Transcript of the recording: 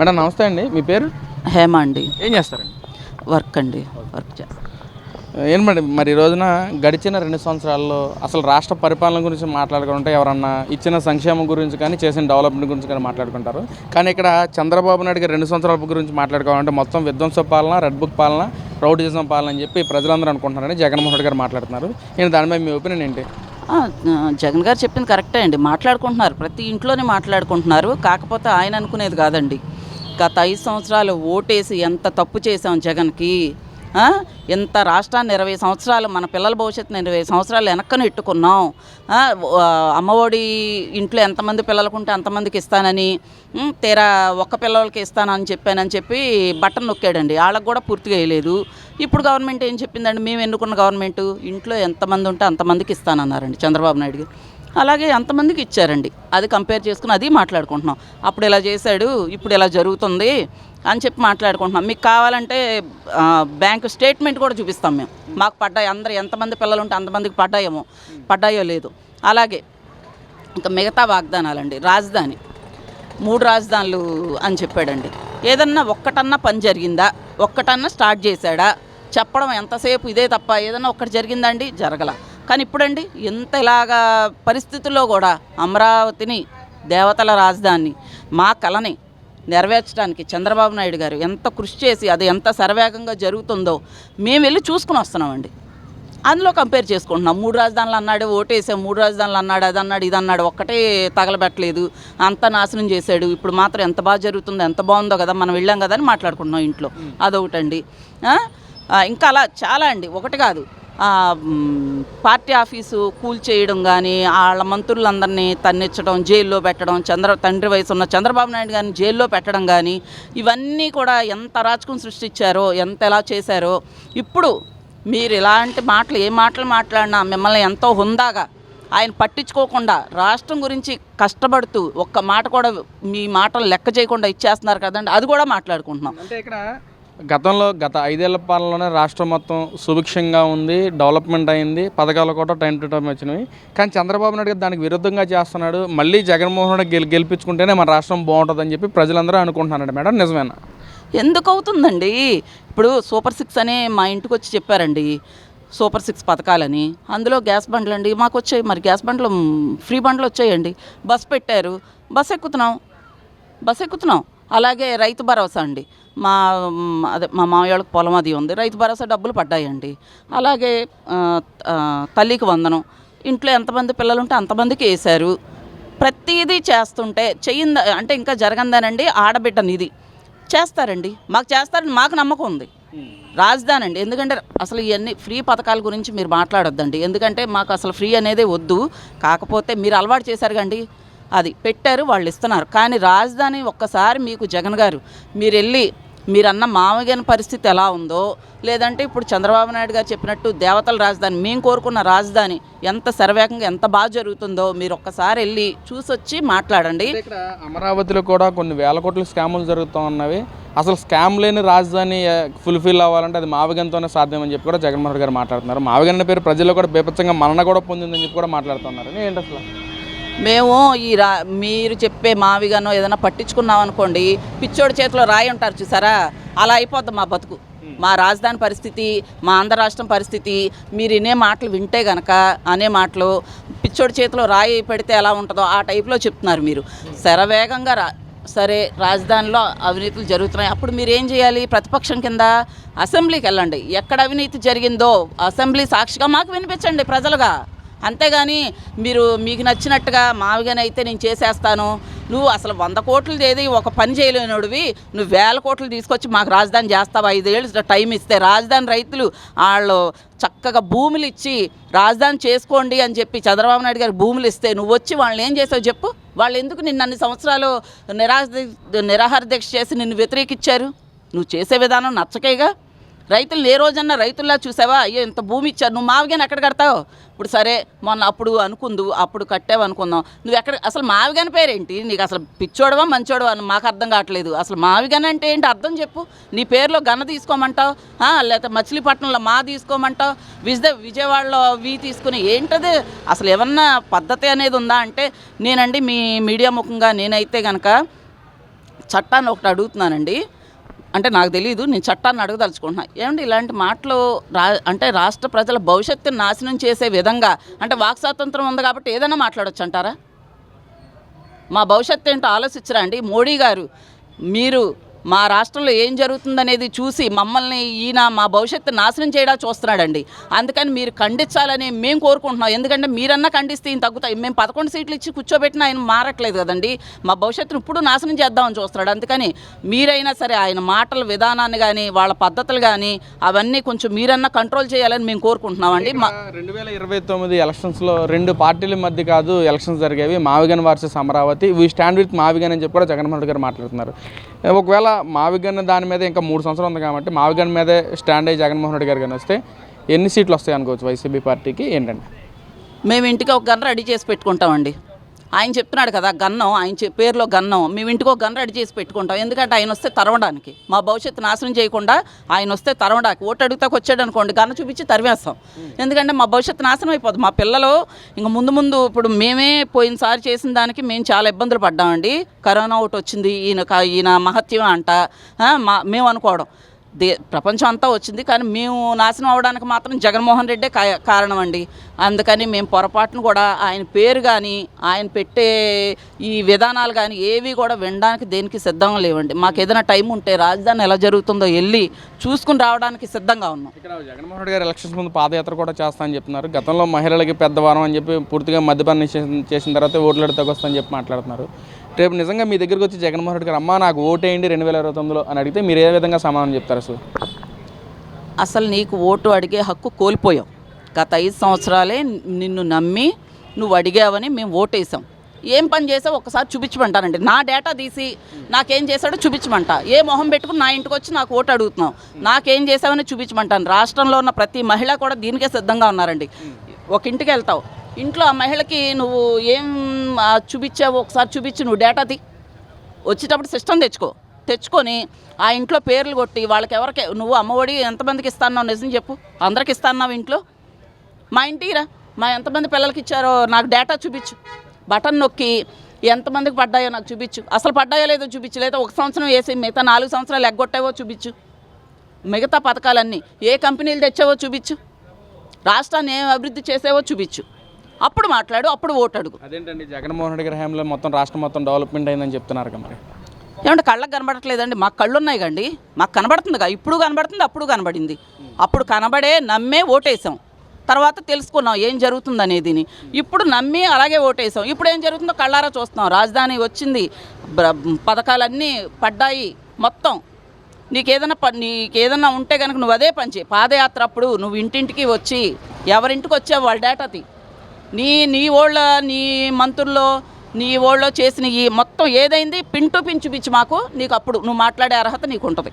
Madam నమస్తే అండి. మీ పేరు? హేమ అండి. ఏం చేస్తారండి? వర్క్ అండి. వర్క్ చేస్తాను. ఏం మేడం మరి ఈ రోజున గడిచిన 2 సంవత్సరాల్లో అసలు రాష్ట్ర పరిపాలన గురించి మాట్లాడుకుంటే ఎవరన్నా ఇచ్చిన సంక్షేమం గురించి కానీ చేసిన డెవలప్మెంట్ గురించి కానీ మాట్లాడుకుంటారు. కానీ ఇక్కడ చంద్రబాబు నాయుడు గారు 2 సంవత్సరాల గురించి మాట్లాడుకోవాలంటే మొత్తం విధ్వంస పాలన, రెడ్ బుక్ పాలన, రౌడిజం పాలన అని చెప్పి ప్రజలందరూ అనుకుంటున్నారని జగన్మోహన్ రెడ్డి గారు మాట్లాడుతున్నారు. నేను దానిపై మీ ఒపీనియన్ ఏంటి? జగన్ గారు చెప్పింది కరెక్టే అండి. మాట్లాడుకుంటున్నారు, ప్రతి ఇంట్లోనే మాట్లాడుకుంటున్నారు. కాకపోతే ఆయన అనుకునేది కాదండి. గత 5 సంవత్సరాలు ఓటేసి ఎంత తప్పు చేసాం జగన్కి. ఎంత రాష్ట్రాన్ని 20 సంవత్సరాలు, మన పిల్లల భవిష్యత్తుని 20 సంవత్సరాలు వెనక్కను ఎట్టుకున్నాం. అమ్మఒడి ఇంట్లో ఎంతమంది పిల్లలకుంటే అంతమందికి ఇస్తానని, తీరా ఒక్క పిల్లలకి ఇస్తానని చెప్పి బటన్ నొక్కాడండి. వాళ్ళకు కూడా పూర్తిగా వేయలేదు. ఇప్పుడు గవర్నమెంట్ ఏం చెప్పిందండి? మేము ఎన్నుకున్న గవర్నమెంట్ ఇంట్లో ఎంతమంది ఉంటే అంతమందికి ఇస్తానన్నారండి చంద్రబాబు నాయుడు గారు. అలాగే అంతమందికి ఇచ్చారండి. అది కంపేర్ చేసుకుని అది మాట్లాడుకుంటున్నాం. అప్పుడు ఇలా చేశాడు, ఇప్పుడు ఇలా జరుగుతుంది అని చెప్పి మాట్లాడుకుంటున్నాం. మీకు కావాలంటే బ్యాంకు స్టేట్మెంట్ కూడా చూపిస్తాం మేము. మాకు పడ్డాయి, అందరు ఎంతమంది పిల్లలు ఉంటే అంతమందికి పడ్డాయో లేదు. అలాగే ఇంకా మిగతా వాగ్దానాలండి. రాజధాని 3 రాజధానులు అని చెప్పాడండి. ఏదన్నా ఒక్కటన్నా పని జరిగిందా? ఒక్కటన్నా స్టార్ట్ చేశాడా? చెప్పడం ఎంతసేపు ఇదే తప్ప ఏదన్నా ఒక్కటి జరిగిందండి? జరగల. కానీ ఇప్పుడండి ఎంత ఇలాగా పరిస్థితుల్లో కూడా అమరావతిని, దేవతల రాజధాని, మా కలని నెరవేర్చడానికి చంద్రబాబు నాయుడు గారు ఎంత కృషి చేసి అది ఎంత శరవేగంగా జరుగుతుందో మేము వెళ్ళి చూసుకుని వస్తున్నామండి. అందులో కంపేర్ చేసుకుంటున్నాం. 3 రాజధానులు అన్నాడు, ఓటేసాం, 3 రాజధానులు అన్నాడు, అది అన్నాడు, ఇది అన్నాడు, ఒక్కటే తగలబెట్టలేదు, అంతా నాశనం చేశాడు. ఇప్పుడు మాత్రం ఎంత బాగా జరుగుతుందో, ఎంత బాగుందో కదా, మనం వెళ్ళాం కదా అని మాట్లాడుకుంటున్నాం ఇంట్లో. అదొకటండి. ఇంకా అలా చాలా అండి, ఒకటి కాదు. పార్టీ ఆఫీసు కూల్చేయడం కానీ, వాళ్ళ మంత్రులందరినీ తన్నిచ్చడం, జైల్లో పెట్టడం, తండ్రి వయసు ఉన్న చంద్రబాబు నాయుడు గారిని జైల్లో పెట్టడం కానీ, ఇవన్నీ కూడా ఎంత అరాచకం సృష్టించారో, ఎంత ఎలా చేశారో. ఇప్పుడు మీరు ఇలాంటి మాటలు, ఏ మాటలు మాట్లాడినా మిమ్మల్ని ఎంతో హుందాగా ఆయన పట్టించుకోకుండా రాష్ట్రం గురించి కష్టపడుతూ ఒక్క మాట కూడా మీ మాటలు లెక్క చేయకుండా ఇచ్చేస్తున్నారు కదండి. అది కూడా మాట్లాడుకుంటున్నాం. అంటే ఇక్కడ గత 5 ఏళ్ల పాలనలోనే రాష్ట్రం మొత్తం సుభిక్షంగా ఉంది, డెవలప్మెంట్ అయింది, పథకాలు కూడా టైం టు టైం వచ్చినవి. కానీ చంద్రబాబు నాయుడు గారు దానికి విరుద్ధంగా చేస్తున్నాడు. మళ్ళీ జగన్మోహన్ రెడ్డి గెలిపించుకుంటేనే మన రాష్ట్రం బాగుంటుందని చెప్పి ప్రజలందరూ అనుకుంటున్నారండి. మేడం నిజమేనా? ఎందుకు అవుతుందండి? ఇప్పుడు సూపర్ 6 అని మా ఇంటికి వచ్చి చెప్పారండి. సూపర్ 6 పథకాలని. అందులో గ్యాస్ బండ్లు అండి మాకు వచ్చాయి. మరి గ్యాస్ బండ్లు, ఫ్రీ బండ్లు వచ్చాయండి. బస్ పెట్టారు, బస్ ఎక్కుతున్నాం. అలాగే రైతు భరోసా అండి. మా మామయ్య వాళ్ళకి పొలం అది ఉంది, రైతు భరోసా డబ్బులు పడ్డాయండి. అలాగే తల్లికి వందనం, ఇంట్లో ఎంతమంది పిల్లలు ఉంటే అంతమందికి వేశారు. ప్రతిదీ చేస్తుంటే చెయ్యిందా అంటే ఇంకా జరగందానండి. ఆడబిడ్డ నిధి చేస్తారండి, మాకు చేస్తారని మాకు నమ్మకం ఉంది. రాజధాని అండి, ఎందుకంటే అసలు ఇవన్నీ ఫ్రీ పథకాల గురించి మీరు మాట్లాడొద్దండి. ఎందుకంటే మాకు అసలు ఫ్రీ అనేదే వద్దు. కాకపోతే మీరు అలవాటు చేశారు కండి, అది పెట్టారు, వాళ్ళు ఇస్తున్నారు. కానీ రాజధాని ఒక్కసారి మీకు జగన్ గారు మీరు వెళ్ళి మీరన్న మామగారి పరిస్థితి ఎలా ఉందో, లేదంటే ఇప్పుడు చంద్రబాబు నాయుడు గారు చెప్పినట్టు దేవతల రాజధాని, మేము కోరుకున్న రాజధాని ఎంత శరవేగంగా ఎంత బాగా జరుగుతుందో మీరు ఒక్కసారి వెళ్ళి చూసొచ్చి మాట్లాడండి. ఇక్కడ అమరావతిలో కూడా కొన్ని వేల కోట్ల స్కాములు జరుగుతూ ఉన్నవి. అసలు స్కామ్ లేని రాజధాని ఫుల్ఫిల్ అవ్వాలంటే అది మావిగన్తోనే సాధ్యమని చెప్పి కూడా జగన్మోహన్ రెడ్డి గారు మాట్లాడుతున్నారు. మావిగన్ పేరు ప్రజల్లో కూడా బేపచ్చంగా మన్నన కూడా పొందిందని చెప్పి కూడా మాట్లాడుతున్నారు. ఏంటి అసలు? మేము మీరు చెప్పే మావిగానో ఏదైనా పట్టించుకున్నాం అనుకోండి, పిచ్చోడి చేతిలో రాయి ఉంటారు చూసారా, అలా అయిపోద్ది మా బతుకు. మా రాజధాని పరిస్థితి, మా ఆంధ్ర రాష్ట్రం పరిస్థితి మీరు ఇనే మాటలు వింటే గనక, అనే మాటలు పిచ్చోడి చేతిలో రాయి పెడితే ఎలా ఉంటుందో ఆ టైప్లో చెప్తున్నారు మీరు. శరవేగంగా సరే రాజధానిలో అవినీతులు జరుగుతున్నాయి, అప్పుడు మీరు ఏం చేయాలి? ప్రతిపక్షం కింద అసెంబ్లీకి వెళ్ళండి. ఎక్కడ అవినీతి జరిగిందో అసెంబ్లీ సాక్షిగా మాకు వినిపించండి ప్రజలుగా. అంతేగాని మీకు నచ్చినట్టుగా మావిగానైతే నేను చేసేస్తాను, నువ్వు అసలు 100 కోట్లు ఏది ఒక పని చేయలేనోడివి, నువ్వు 1000 కోట్లు తీసుకొచ్చి మాకు రాజధాని చేస్తావా? 5 ఏళ్ళు టైం ఇస్తే రాజధాని రైతులు వాళ్ళు చక్కగా భూములు ఇచ్చి రాజధాని చేసుకోండి అని చెప్పి చంద్రబాబు నాయుడు గారు భూములు ఇస్తే నువ్వు వచ్చి వాళ్ళని ఏం చేసావు చెప్పు? వాళ్ళు ఎందుకు నిన్ను అన్ని సంవత్సరాలు నిరాహార దీక్ష చేసి నిన్ను వ్యతిరేకించారు? నువ్వు చేసే విధానం నచ్చకేగా. రైతులు ఏ రోజన్నా రైతుల్లా చూసావా? అయ్యో ఇంత భూమి ఇచ్చారు, నువ్వు మావిగాని ఎక్కడ కడతావు? ఇప్పుడు సరే మొన్న అప్పుడు కట్టావు అనుకుందాం, నువ్వు ఎక్కడ అసలు మావిగాని పేరేంటి? నీకు అసలు పిచ్చోడవా మంచోడవా అని మాకు అర్థం కావట్లేదు. అసలు మావిగాని అంటే ఏంటి అర్థం చెప్పు? నీ పేరులో గన్న తీసుకోమంటావు, లేకపోతే మచిలీపట్నంలో మా తీసుకోమంటావు, విజయవాడలో తీసుకుని ఏంటది? అసలు ఏమన్నా పద్ధతి అనేది ఉందా? అంటే నేనండి మీ మీడియా ముఖంగా నేనైతే కనుక చట్టాన్ని ఒకటి అడుగుతున్నానండి, అంటే నాకు తెలియదు, నేను చట్టాన్ని అడగదలుచుకుంటున్నాను. ఏమంటే ఇలాంటి మాటలు అంటే రాష్ట్ర ప్రజల భవిష్యత్తును నాశనం చేసే విధంగా, అంటే వాక్ స్వాతంత్రం ఉంది కాబట్టి ఏదైనా మాట్లాడొచ్చు అంటారా? మా భవిష్యత్తు ఏంటో ఆలోచించరా అండి? మోడీ గారు, మీరు మా రాష్ట్రంలో ఏం జరుగుతుందనేది చూసి మమ్మల్ని ఈయన మా భవిష్యత్తు నాశనం చేయడా చూస్తున్నాడండి. అందుకని మీరు ఖండించాలని మేము కోరుకుంటున్నాం. ఎందుకంటే మీరన్నా ఖండిస్తే ఈయన తగ్గుతాయి. మేము 11 సీట్లు ఇచ్చి కూర్చోబెట్టిన ఆయన మారట్లేదు కదండి. మా భవిష్యత్తును ఇప్పుడు నాశనం చేద్దామని చూస్తున్నాడు. అందుకని మీరైనా సరే ఆయన మాటల విధానాన్ని కానీ వాళ్ళ పద్ధతులు కానీ అవన్నీ కొంచెం మీరన్నా కంట్రోల్ చేయాలని మేము కోరుకుంటున్నామండి. 2029 ఎలక్షన్స్లో 2 పార్టీల మధ్య కాదు ఎలక్షన్స్ జరిగేవి, మావిగన్ versus Amaravati, we stand with మావిగన్ అని చెప్పి కూడా జగన్మోహన్ రెడ్డి గారు మాట్లాడుతున్నారు. ఒకవేళ మావిగన్ దాని మీద ఇంకా 3 సంవత్సరాలు ఉంది కాబట్టి మావిగన్ మీదే స్టాండ్ అయ్యి జగన్మోహన్ రెడ్డి గారు కానీ వస్తే ఎన్ని సీట్లు వస్తాయి అనుకోవచ్చు వైసీపీ పార్టీకి? ఏంటండి? మేము ఇంటికి ఒక గన్ రెడీ చేసి పెట్టుకుంటామండి. ఆయన చెప్తున్నాడు కదా గన్నం, ఆయన పేరులో గన్నం, మేము ఇంటికి ఒక గన్ రెడీ చేసి పెట్టుకుంటాం. ఎందుకంటే ఆయన వస్తే తరవడానికి, మా భవిష్యత్తు నాశనం చేయకుండా ఆయన వస్తే తరవడానికి. ఓటు అడుగుతాకు వచ్చాడు అనుకోండి, గన్న చూపించి తరివేస్తాం. ఎందుకంటే మా భవిష్యత్తు నాశనం అయిపోతుంది. మా పిల్లలు ఇంక ముందు ఇప్పుడు మేమే పోయినసారి చేసిన దానికి మేము చాలా ఇబ్బందులు పడ్డామండి. కరోనా ఒకటి వచ్చింది, ఈయన మహత్యం అంట మేము అనుకోవడం. ప్రపంచం అంతా వచ్చింది, కానీ మేము నాశనం అవడానికి మాత్రం జగన్మోహన్ రెడ్డే కారణం అండి. అందుకని మేము పొరపాటును కూడా ఆయన పేరు కానీ ఆయన పెట్టే ఈ విధానాలు కానీ ఏవి కూడా వినడానికి దేనికి సిద్ధంగా లేవండి. మాకు ఏదైనా టైం ఉంటే రాజధాని ఎలా జరుగుతుందో వెళ్ళి చూసుకుని రావడానికి సిద్ధంగా ఉన్నాం. ఇక్కడ జగన్మోహన్ రెడ్డి గారు ఎలక్షన్స్ ముందు పాదయాత్ర కూడా చేస్తామని చెప్తున్నారు. గతంలో మహిళలకి పెద్దవారం అని చెప్పి పూర్తిగా మద్యపానం చేసిన తర్వాత ఓట్లు తగ్గొస్తామని చెప్పి మాట్లాడుతున్నారు. రేపు నిజంగా మీ దగ్గరికి వచ్చి జగన్మోహన్ రెడ్డి గారు, అమ్మ నాకు ఓటేయండి 2029లో అని అడిగితే మీరు ఏ విధంగా సమాధానం చెప్తారు? అసలు నీకు ఓటు అడిగే హక్కు కోల్పోయావు. గత 5 సంవత్సరాలే నిన్ను నమ్మి నువ్వు అడిగావని మేము ఓటేసాం. ఏం పని చేసావు ఒకసారి చూపించమంటానండి. నా డేటా తీసి నాకేం చేశాడో చూపించమంట. ఏ మొహం పెట్టుకుని నా ఇంటికి వచ్చి నాకు ఓటు అడుగుతున్నావు, నాకేం చేసావని చూపించమంటాను. రాష్ట్రంలో ఉన్న ప్రతి మహిళ కూడా దీనికే సిద్ధంగా ఉన్నారండి. ఒక ఇంటికి వెళ్తావు, ఇంట్లో ఆ మహిళకి నువ్వు ఏం చూపించావు ఒకసారి చూపించు, నువ్వు డేటా తీ. వచ్చేటప్పుడు సిస్టమ్ తెచ్చుకొని ఆ ఇంట్లో పేర్లు కొట్టి వాళ్ళకి ఎవరికి నువ్వు అమ్మఒడి ఎంతమందికి ఇస్తాన్నావు నిజం చెప్పు. అందరికి ఇస్తాన్నావు ఇంట్లో? మా ఇంటికి రా, మా ఎంతమంది పిల్లలకి ఇచ్చారో నాకు డేటా చూపించు. బటన్ నొక్కి ఎంతమందికి పడ్డాయో నాకు చూపించు. అసలు పడ్డాయో లేదో చూపించు, లేదా 1 సంవత్సరం వేసి మిగతా 4 సంవత్సరాలు ఎగ్గొట్టావో చూపించు. మిగతా పథకాలన్నీ ఏ కంపెనీలు తెచ్చావో చూపించు. రాష్ట్రాన్ని ఏం అభివృద్ధి చేసావో చూపించు. అప్పుడు మాట్లాడు, అప్పుడు ఓటు అడుగు. అదేంటండి జగన్మోహన్ రెడ్డి గారి హయాంలో మొత్తం రాష్ట్రం మొత్తం డెవలప్మెంట్ అయిందని చెప్తున్నారు కదా మరి? ఏమంటే కళ్ళకు కనబడట్లేదండి? మాకు కళ్ళు ఉన్నాయి కండి, మాకు కనబడుతుందిగా. ఇప్పుడు కనబడుతుంది, అప్పుడు కనబడింది. అప్పుడు కనబడే నమ్మే ఓటేసాం, తర్వాత తెలుసుకున్నాం ఏం జరుగుతుంది అనేదిని. ఇప్పుడు నమ్మి అలాగే ఓటేసాం. ఇప్పుడు ఏం జరుగుతుందో కళ్ళారా చూస్తున్నాం. రాజధాని వచ్చింది, పథకాలన్నీ పడ్డాయి మొత్తం. నీకేదన్నా ఉంటే కనుక నువ్వు అదే పని చేయి. పాదయాత్ర అప్పుడు నువ్వు ఇంటింటికి వచ్చి ఎవరింటికి వచ్చావు వాళ్ళ డేటా తీ. నీ ఓళ్ళ నీ మంత్రుల్లో నీ ఓళ్ళో చేసిన ఈ మొత్తం ఏదైంది పిన్ టు పిన్ చూపించి మాకు, నీకు అప్పుడు నువ్వు మాట్లాడే అర్హత నీకు ఉంటుంది.